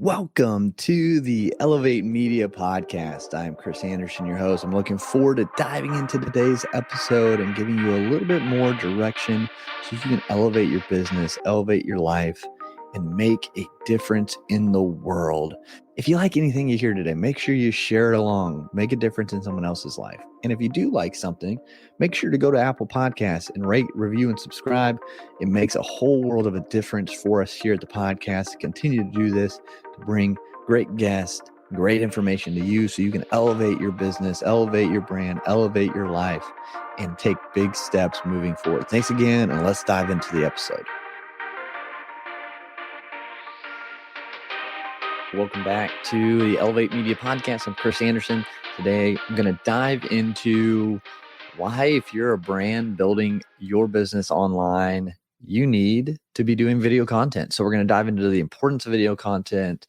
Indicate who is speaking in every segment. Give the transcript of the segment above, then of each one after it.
Speaker 1: Welcome to the Elevate Media Podcast. I'm Chris Anderson, your host. I'm looking forward to diving into today's episode and giving you a little bit more direction so you can elevate your business, elevate your life, and make a difference in the world. If you like anything you hear today, make sure you share it along, make a difference in someone else's life. And if you do like something, make sure to go to Apple Podcasts and rate, review, and subscribe. It makes a whole world of a difference for us here at the podcast to continue to do this, to bring great guests, great information to you so you can elevate your business, elevate your brand, elevate your life, and take big steps moving forward. Thanks again, and let's dive into the episode. Welcome back to the Elevate Media Podcast. I'm Chris Anderson. Today, I'm going to dive into why, if you're a brand building your business online, you need to be doing video content. So we're going to dive into the importance of video content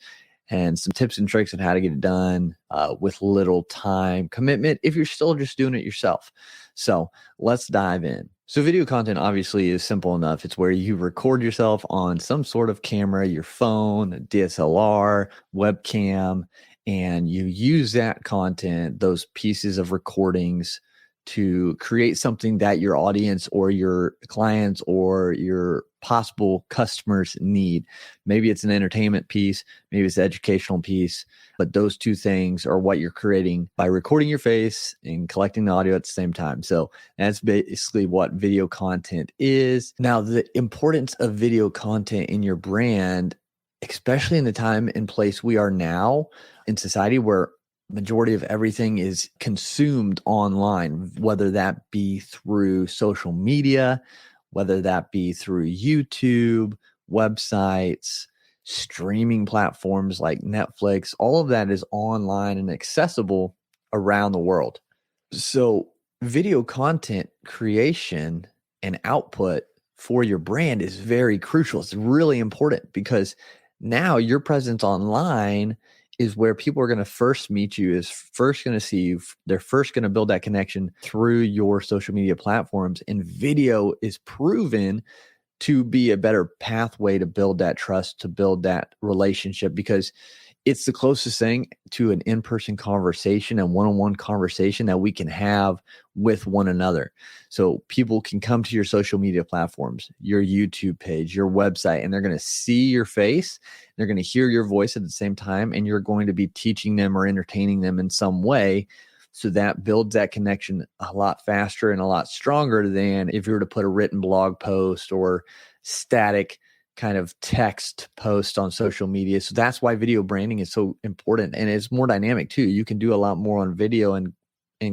Speaker 1: and some tips and tricks on how to get it done with little time commitment if you're still just doing it yourself. So let's dive in. So video content obviously is simple enough. It's where you record yourself on some sort of camera, your phone, DSLR, webcam, and you use that content, those pieces of recordings, to create something that your audience or your clients or your possible customers need. Maybe it's an entertainment piece, maybe it's an educational piece, but those two things are what you're creating by recording your face and collecting the audio at the same time. So that's basically what video content is. Now, the importance of video content in your brand, especially in the time and place we are now in society where majority of everything is consumed online, whether that be through social media, whether that be through YouTube, websites, streaming platforms like Netflix. All of that is online and accessible around the world. So video content creation and output for your brand is very crucial. It's really important because now your presence online is where people are going to first meet you, is first going to see you. They're first going to build that connection through your social media platforms. And video is proven to be a better pathway to build that trust, to build that relationship, because it's the closest thing to an in-person conversation and one-on-one conversation that we can have with one another. So people can come to your social media platforms, your YouTube page, your website, and they're going to see your face. They're going to hear your voice at the same time, and you're going to be teaching them or entertaining them in some way. So that builds that connection a lot faster and a lot stronger than if you were to put a written blog post or static kind of text post on social media. So that's why video branding is so important. And it's more dynamic too. You can do a lot more on video and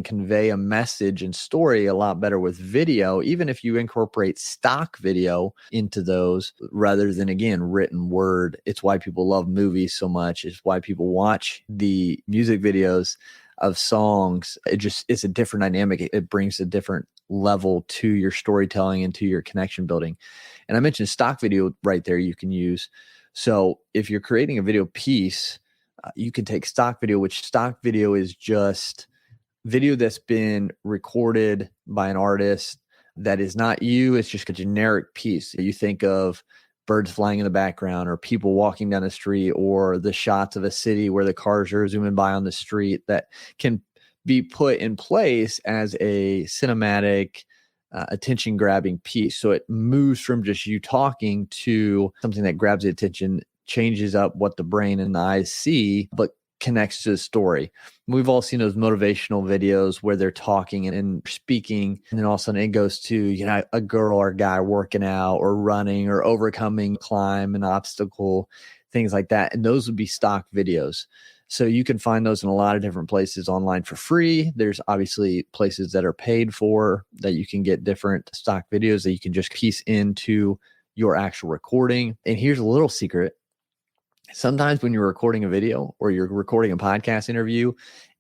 Speaker 1: convey a message and story a lot better with video, even if you incorporate stock video into those rather than, again, written word. It's why people love movies so much. It's why people watch the music videos of songs. It's a different dynamic. It brings a different level to your storytelling and to your connection building. And I mentioned stock video right there you can use. So if you're creating a video piece, you can take stock video, which stock video is just video that's been recorded by an artist that is not you. It's just a generic piece. You think of birds flying in the background or people walking down the street or the shots of a city where the cars are zooming by on the street that can be put in place as a cinematic attention grabbing piece. So it moves from just you talking to something that grabs the attention, changes up what the brain and the eyes see, but connects to the story. We've all seen those motivational videos where they're talking and speaking, and then all of a sudden it goes to, a girl or a guy working out or running or overcoming climb, an obstacle, things like that. And those would be stock videos. So you can find those in a lot of different places online for free. There's obviously places that are paid for that you can get different stock videos that you can just piece into your actual recording. And here's a little secret. Sometimes when you're recording a video or you're recording a podcast interview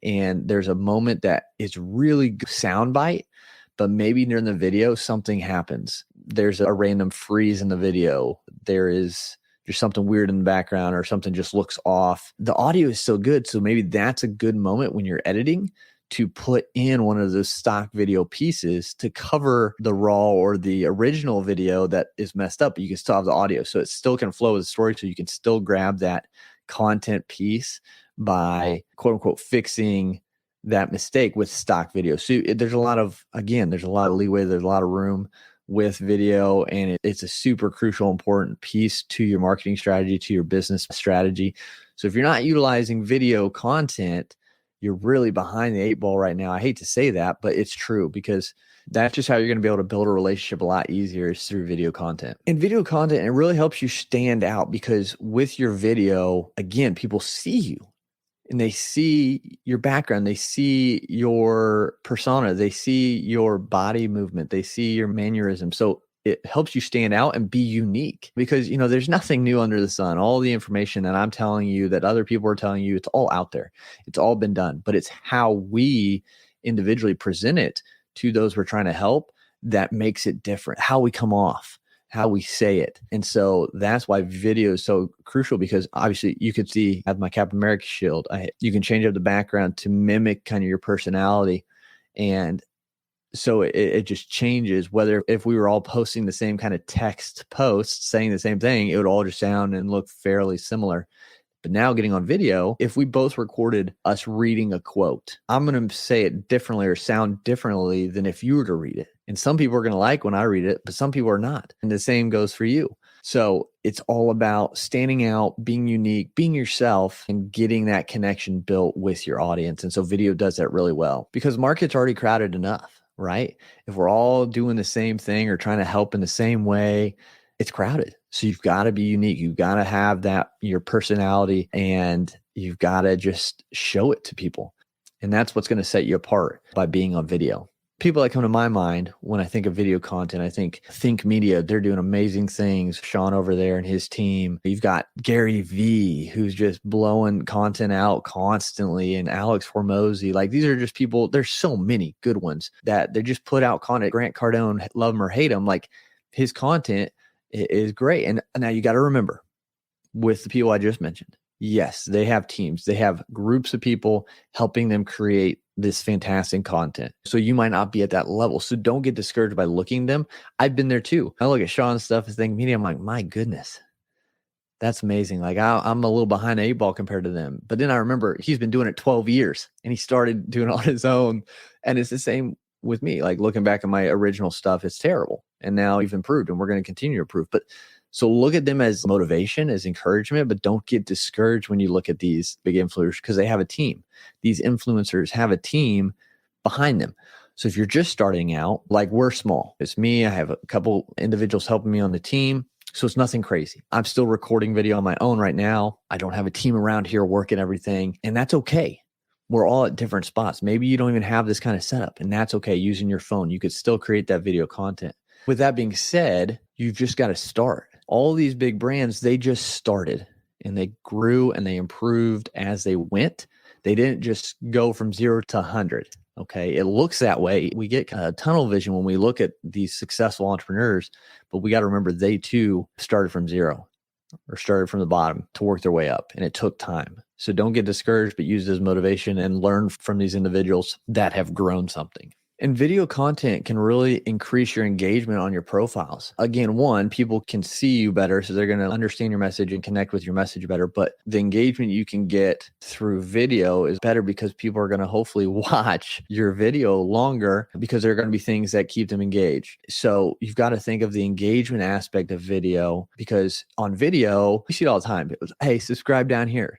Speaker 1: and there's a moment that is really good soundbite, but maybe during the video, something happens. There's a random freeze in the video. There's something weird in the background or something just looks off. The audio is so good. So maybe that's a good moment when you're editing to put in one of those stock video pieces to cover the raw or the original video that is messed up, but you can still have the audio. So it still can flow with the story. So you can still grab that content piece by quote unquote fixing that mistake with stock video. So there's a lot of leeway, there's a lot of room with video, and it's a super crucial, important piece to your marketing strategy, to your business strategy. So if you're not utilizing video content, you're really behind the 8 ball right now. I hate to say that, but it's true, because that's just how you're going to be able to build a relationship a lot easier, is through video content. And video content, it really helps you stand out, because with your video, again, people see you. And they see your background, they see your persona, they see your body movement, they see your mannerism. So it helps you stand out and be unique, because, there's nothing new under the sun. All the information that I'm telling you, that other people are telling you, it's all out there. It's all been done, but it's how we individually present it to those we're trying to help that makes it different. How we come off, how we say it. And so that's why video is so crucial, because obviously you could see, I have my Captain America shield. You can change up the background to mimic kind of your personality. And so it just changes. Whether if we were all posting the same kind of text posts saying the same thing, it would all just sound and look fairly similar. But now getting on video, if we both recorded us reading a quote, I'm going to say it differently or sound differently than if you were to read it. And some people are going to like when I read it, but some people are not. And the same goes for you. So it's all about standing out, being unique, being yourself, and getting that connection built with your audience. And so video does that really well, because market's already crowded enough, right? If we're all doing the same thing or trying to help in the same way, it's crowded. So you've got to be unique. You've got to have that, your personality, and you've got to just show it to people. And that's what's going to set you apart, by being on video. People that come to my mind when I think of video content, I think Media. They're doing amazing things. Sean over there and his team. You've got Gary Vee, who's just blowing content out constantly, and Alex Hormozy. Like, these are just people. There's so many good ones that they just put out content. Grant Cardone, love him or hate him, like, his content is great. And now you got to remember, with the people I just mentioned, yes, they have teams. They have groups of people helping them create this fantastic content. So you might not be at that level. So don't get discouraged by looking at them. I've been there too. I look at Sean's stuff and think Media. I'm like, my goodness, that's amazing. Like, I'm a little behind the 8 ball compared to them. But then I remember he's been doing it 12 years and he started doing it on his own. And it's the same with me. Like, looking back at my original stuff, it's terrible. And now we've improved, and we're going to continue to improve. But so look at them as motivation, as encouragement, but don't get discouraged when you look at these big influencers, because they have a team. These influencers have a team behind them. So if you're just starting out, like, we're small. It's me. I have a couple individuals helping me on the team. So it's nothing crazy. I'm still recording video on my own right now. I don't have a team around here working everything, and that's okay. We're all at different spots. Maybe you don't even have this kind of setup, and that's okay. Using your phone, you could still create that video content. With that being said, you've just got to start. All these big brands, they just started, and they grew and they improved as they went. They didn't just go from 0 to 100. Okay. It looks that way. We get kind of tunnel vision when we look at these successful entrepreneurs, but we got to remember they too started from 0, or started from the bottom to work their way up, and it took time. So don't get discouraged, but use it as motivation and learn from these individuals that have grown something. And video content can really increase your engagement on your profiles. Again, one, people can see you better, so they're going to understand your message and connect with your message better. But the engagement you can get through video is better, because people are going to hopefully watch your video longer, because there are going to be things that keep them engaged. So you've got to think of the engagement aspect of video, because on video, we see it all the time. It was, hey, subscribe down here.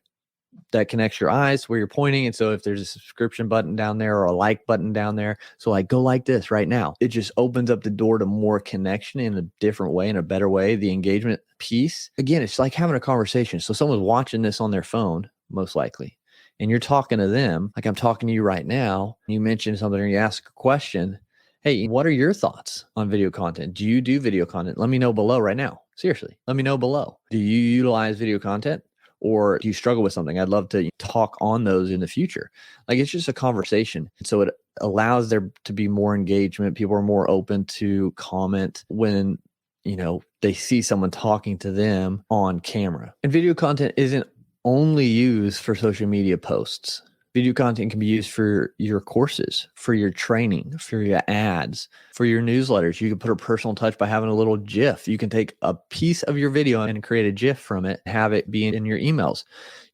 Speaker 1: That connects your eyes where you're pointing. And so if there's a subscription button down there or a like button down there, so like, go like this right now. It just opens up the door to more connection in a different way, in a better way. The engagement piece, again, it's like having a conversation. So someone's watching this on their phone, most likely, and you're talking to them like I'm talking to you right now. You mention something or you ask a question. Hey, what are your thoughts on video content? Do you do video content? Let me know below right now. Seriously, let me know below. Do you utilize video content? Or do you struggle with something? I'd love to talk on those in the future. Like, it's just a conversation. So it allows there to be more engagement. People are more open to comment when, they see someone talking to them on camera. And video content isn't only used for social media posts. Video content can be used for your courses, for your training, for your ads, for your newsletters. You can put a personal touch by having a little GIF. You can take a piece of your video and create a GIF from it, have it be in your emails.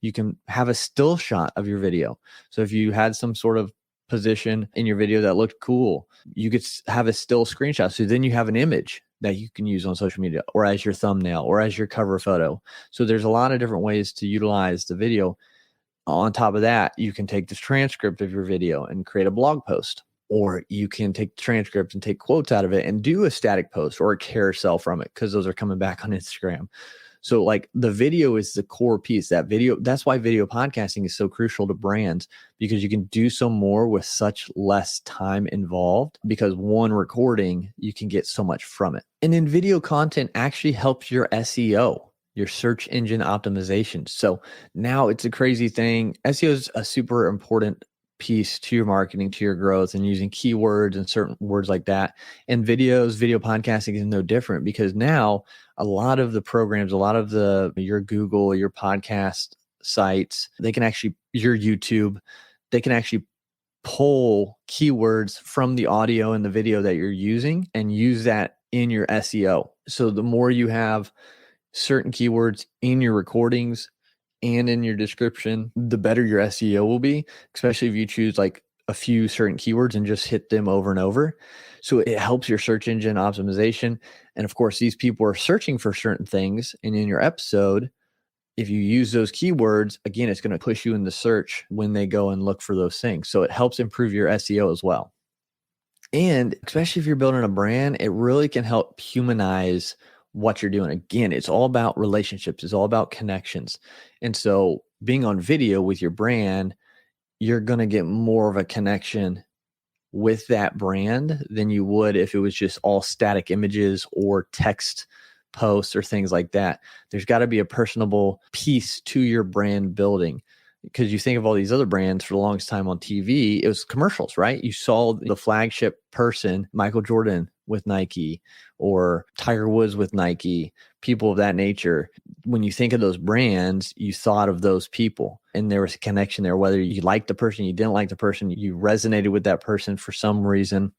Speaker 1: You can have a still shot of your video. So if you had some sort of position in your video that looked cool, you could have a still screenshot. So then you have an image that you can use on social media or as your thumbnail or as your cover photo. So there's a lot of different ways to utilize the video. On top of that, you can take the transcript of your video and create a blog post, or you can take the transcript and take quotes out of it and do a static post or a carousel from it, because those are coming back on Instagram. So like the video is the core piece. That video, that's why video podcasting is so crucial to brands, because you can do so more with such less time involved, because one recording, you can get so much from it. And then video content actually helps your SEO, your search engine optimization. So now it's a crazy thing. SEO is a super important piece to your marketing, to your growth, and using keywords and certain words like that. And video podcasting is no different, because now a lot of the programs, a lot of your Google, your podcast sites, they can actually, your YouTube, they can actually pull keywords from the audio and the video that you're using and use that in your SEO. So the more you have certain keywords in your recordings and in your description, the better your SEO will be, especially if you choose like a few certain keywords and just hit them over and over. So it helps your search engine optimization. And of course, these people are searching for certain things. And in your episode, if you use those keywords, again, it's going to push you in the search when they go and look for those things. So it helps improve your SEO as well. And especially if you're building a brand, it really can help humanize what you're doing. Again, it's all about relationships. It's all about connections. And so being on video with your brand, you're going to get more of a connection with that brand than you would if it was just all static images or text posts or things like that. There's got to be a personable piece to your brand building, because you think of all these other brands for the longest time on TV, it was commercials, right? You saw the flagship person, Michael Jordan with Nike, or Tiger Woods with Nike, people of that nature. When you think of those brands, you thought of those people, and there was a connection there, whether you liked the person, you didn't like the person, you resonated with that person for some reason.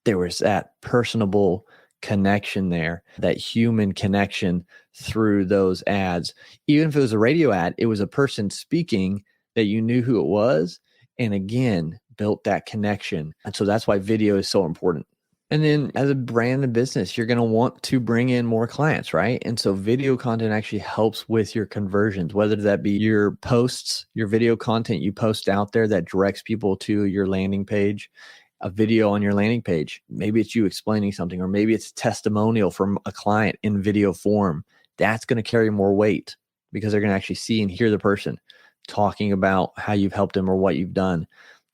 Speaker 1: There was that personable connection there, that human connection through those ads. Even if it was a radio ad, it was a person speaking that you knew who it was, and again, built that connection. And so that's why video is so important. And then as a brand and business, you're going to want to bring in more clients, right? And so video content actually helps with your conversions, whether that be your posts, your video content you post out there that directs people to your landing page, a video on your landing page. Maybe it's you explaining something, or maybe it's a testimonial from a client in video form. That's going to carry more weight, because they're going to actually see and hear the person talking about how you've helped them or what you've done.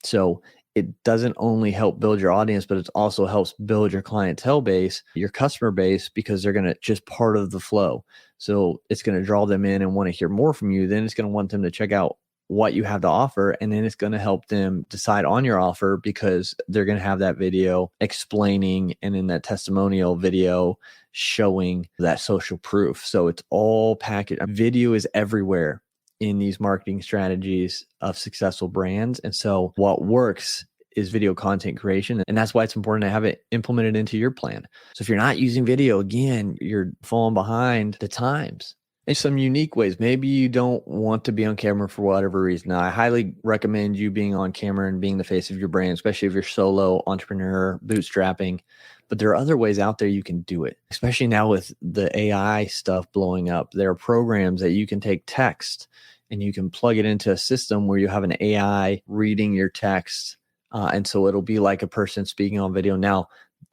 Speaker 1: So it doesn't only help build your audience, but it also helps build your clientele base, your customer base, because they're going to just part of the flow. So it's going to draw them in and want to hear more from you. Then it's going to want them to check out what you have to offer. And then it's going to help them decide on your offer, because they're going to have that video explaining, and in that testimonial video showing that social proof. So it's all packaged. Video is everywhere in these marketing strategies of successful brands. And so what works is video content creation. And that's why it's important to have it implemented into your plan. So if you're not using video, again, you're falling behind the times. In some unique ways, maybe you don't want to be on camera for whatever reason. Now, I highly recommend you being on camera and being the face of your brand, especially if you're solo entrepreneur, bootstrapping. But there are other ways out there you can do it, especially now with the AI stuff blowing up. There are programs that you can take text and you can plug it into a system where you have an AI reading your text. And so it'll be like a person speaking on video. Now,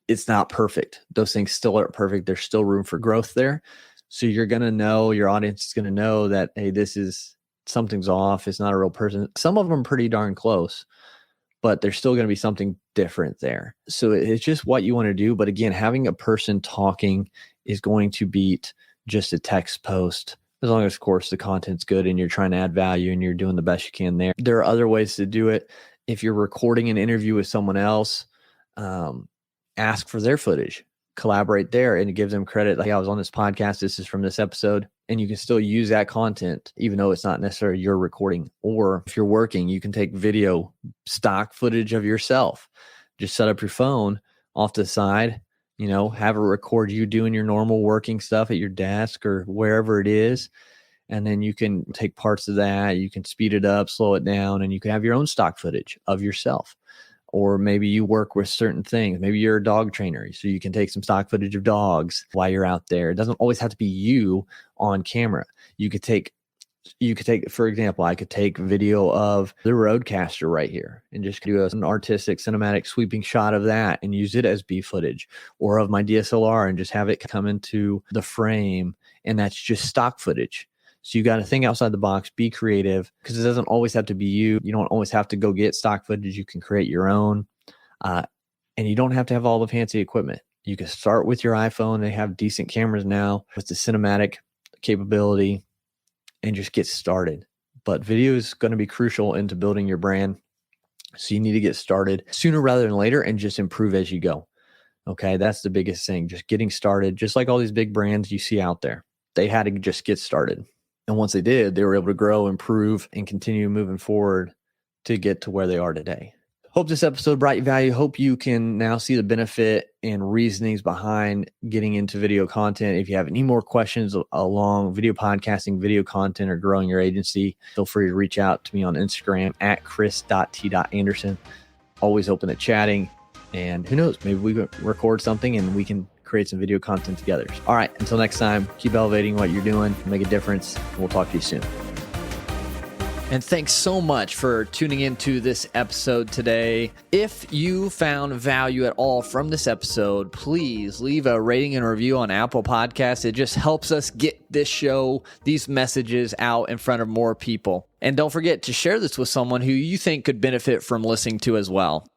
Speaker 1: it's not perfect. Those things still aren't perfect. There's still room for growth there. So you're going to know, your audience is going to know that, hey, something's off. It's not a real person. Some of them are pretty darn close, but there's still going to be something different there. So it's just what you want to do. But again, having a person talking is going to beat just a text post, as long as, of course, the content's good and you're trying to add value and you're doing the best you can there. There are other ways to do it. If you're recording an interview with someone else, ask for their footage. collaborate there, and it gives them credit. Like, I was on this podcast, this is from this episode, and you can still use that content, even though it's not necessarily your recording. Or if you're working, you can take video stock footage of yourself. Just set up your phone off to the side, have it record you doing your normal working stuff at your desk or wherever it is. And then you can take parts of that, you can speed it up, slow it down, and you can have your own stock footage of yourself. Or maybe you work with certain things. Maybe you're a dog trainer, so you can take some stock footage of dogs while you're out there. It doesn't always have to be you on camera. You could take, for example, I could take video of the Rodecaster right here and just do an artistic cinematic sweeping shot of that and use it as B footage, or of my DSLR and just have it come into the frame. And that's just stock footage. So you got to think outside the box, be creative, because it doesn't always have to be you. You don't always have to go get stock footage. You can create your own, and you don't have to have all the fancy equipment. You can start with your iPhone. They have decent cameras now with the cinematic capability, and just get started. But video is going to be crucial into building your brand. So you need to get started sooner rather than later and just improve as you go. Okay, that's the biggest thing. Just getting started, just like all these big brands you see out there. They had to just get started. And once they did, they were able to grow, improve, and continue moving forward to get to where they are today. Hope this episode brought you value. Hope you can now see the benefit and reasonings behind getting into video content. If you have any more questions along video podcasting, video content, or growing your agency, feel free to reach out to me on Instagram at chris.t.anderson. Always open to chatting. And who knows, maybe we can record something and we can create some video content together. All right, until next time, keep elevating what you're doing, make a difference. We'll talk to you soon. And thanks so much for tuning into this episode today. If you found value at all from this episode, please leave a rating and review on Apple Podcasts. It just helps us get this show, these messages out in front of more people. And don't forget to share this with someone who you think could benefit from listening to as well.